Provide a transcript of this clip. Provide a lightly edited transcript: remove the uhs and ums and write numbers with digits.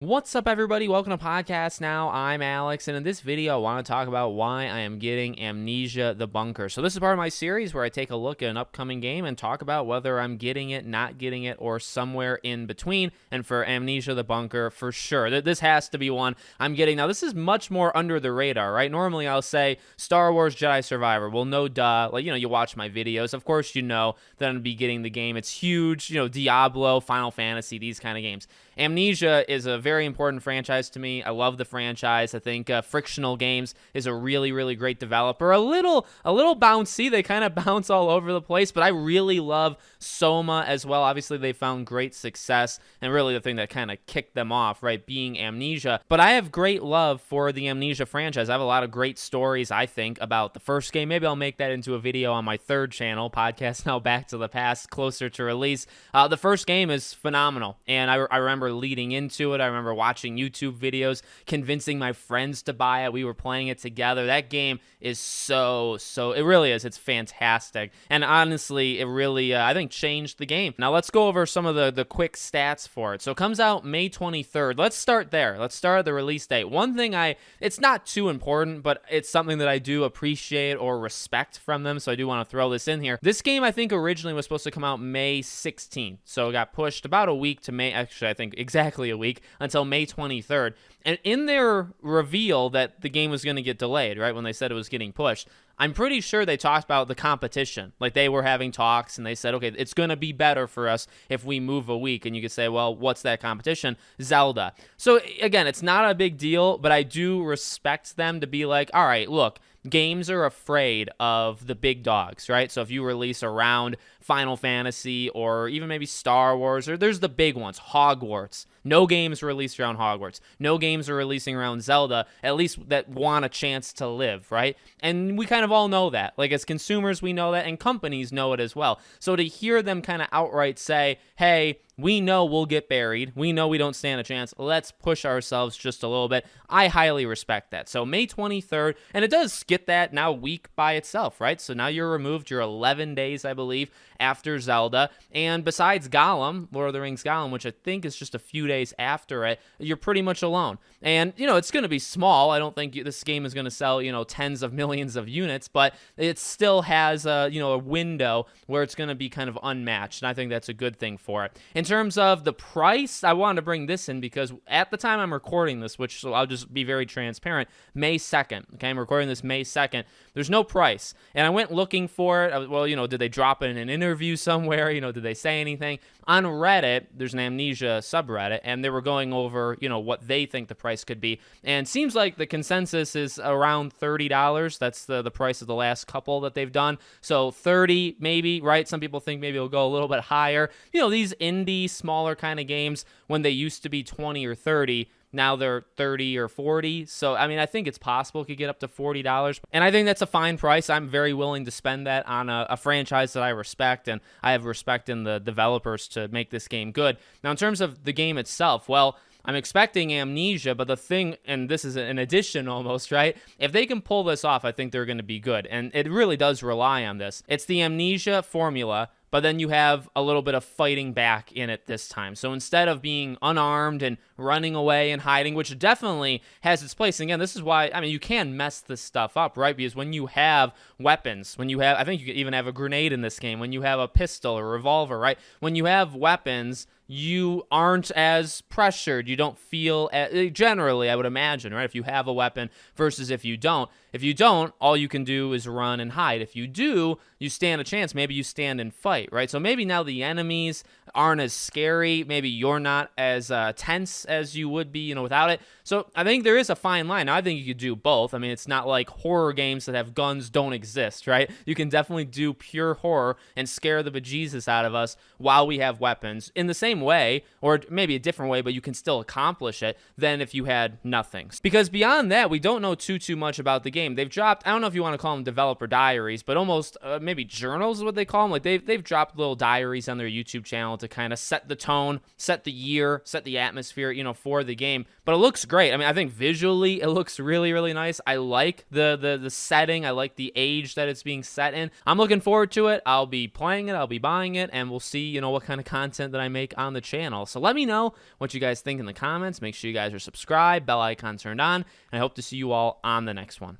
What's up, everybody? Welcome to Podcast Now. I'm Alex, and in this video, I want to talk about why I am getting Amnesia the Bunker. So this is part of my series where I take a look at an upcoming game and talk about whether I'm getting it, not getting it, or somewhere in between. And for Amnesia the Bunker, for sure, this has to be one I'm getting. Now, this is much more under the radar, right? Normally, I'll say Star Wars Jedi Survivor. Well, no duh. Like, you watch my videos. Of course, you know that I'm going to be getting the game. It's huge. Diablo, Final Fantasy, these kind of games. Amnesia is a very important franchise to me. I love the franchise. I think Frictional Games is a really, really great developer. A little bouncy. They kind of bounce all over the place, but I really love Soma as well. Obviously, they found great success, and really the thing that kind of kicked them off, right, being Amnesia. But I have great love for the Amnesia franchise. I have a lot of great stories, I think, about the first game. Maybe I'll make that into a video on my third channel, Podcast Now Back to the Past, closer to release. The first game is phenomenal, and I remember leading into it. I remember watching YouTube videos, convincing my friends to buy it. We were playing it together. That game is so, it really is. It's fantastic. And honestly, it really, I think, changed the game. Now, let's go over some of the quick stats for it. So it comes out May 23rd. Let's start there. Let's start at the release date. One thing it's not too important, but it's something that I do appreciate or respect from them, so I do want to throw this in here. This game, I think, originally was supposed to come out May 16th, so it got pushed about a week to May, actually, I think exactly a week, until May 23rd. And in their reveal that the game was going to get delayed, right, when they said it was getting pushed, I'm pretty sure they talked about the competition. Like, they were having talks, and they said, okay, it's going to be better for us if we move a week. And you could say, well, what's that competition? Zelda. So, again, it's not a big deal, but I do respect them to be like, all right, look, games are afraid of the big dogs, right? So if you release around Final Fantasy or even maybe Star Wars, or there's the big ones, Hogwarts. No games released around Hogwarts. No games are releasing around Zelda, at least that want a chance to live, right? And we kind of all know that. Like, as consumers, we know that, and companies know it as well. So to hear them kind of outright say, hey, we know we'll get buried. We know we don't stand a chance. Let's push ourselves just a little bit. I highly respect that. So May 23rd, and it does get that now week by itself, right? So now you're removed. You're 11 days, I believe, after Zelda. And besides Gollum, Lord of the Rings Gollum, which I think is just a few days after it, you're pretty much alone. And, it's going to be small. I don't think this game is going to sell, tens of millions of units, but it still has a window where it's going to be kind of unmatched. And I think that's a good thing for it. In terms of the price, I wanted to bring this in because at the time I'm recording this, which I'll just be very transparent, May 2nd. Okay, I'm recording this May 2nd. There's no price. And I went looking for it. Well, did they drop it in an interview somewhere? Did they say anything? On Reddit, there's an Amnesia subreddit, and they were going over, what they think the price could be. And seems like the consensus is around $30. That's the price of the last couple that they've done. So 30 maybe, right? Some people think maybe it'll go a little bit higher. These indie, smaller kind of games, when they used to be 20 or 30, now they're 30 or 40. So, I think it's possible it could get up to $40. And I think that's a fine price. I'm very willing to spend that on a franchise that I respect, and I have respect in the developers to make this game good. Now, in terms of the game itself, well, I'm expecting Amnesia, but the thing, and this is an addition almost, right? If they can pull this off, I think they're going to be good. And it really does rely on this. It's the Amnesia formula, but then you have a little bit of fighting back in it this time. So instead of being unarmed and running away and hiding, which definitely has its place. And again, this is why, you can mess this stuff up, right? Because when you have weapons, I think you could even have a grenade in this game, when you have a pistol or revolver, right? When you have weapons, you aren't as pressured. You don't feel, generally, I would imagine, right? If you have a weapon versus if you don't. If you don't, all you can do is run and hide. If you do, you stand a chance. Maybe you stand and fight, right? So maybe now the enemies aren't as scary. Maybe you're not as tense as you would be, without it. So I think there is a fine line. Now, I think you could do both. It's not like horror games that have guns don't exist, right? You can definitely do pure horror and scare the bejesus out of us while we have weapons in the same way, or maybe a different way, but you can still accomplish it than if you had nothing. Because beyond that, we don't know too much about the game. They've dropped, I don't know if you want to call them developer diaries, but almost maybe journals is what they call them. Like they've dropped little diaries on their YouTube channel to kind of set the tone, set the year, set the atmosphere, for the game. But it looks great. I think visually it looks really, really nice. I like the setting. I like the age that it's being set in. I'm looking forward to it. I'll be playing it. I'll be buying it, and we'll see, what kind of content that I make on on the channel. So let me know what you guys think in the comments. Make sure you guys are subscribed, bell icon turned on, and I hope to see you all on the next one.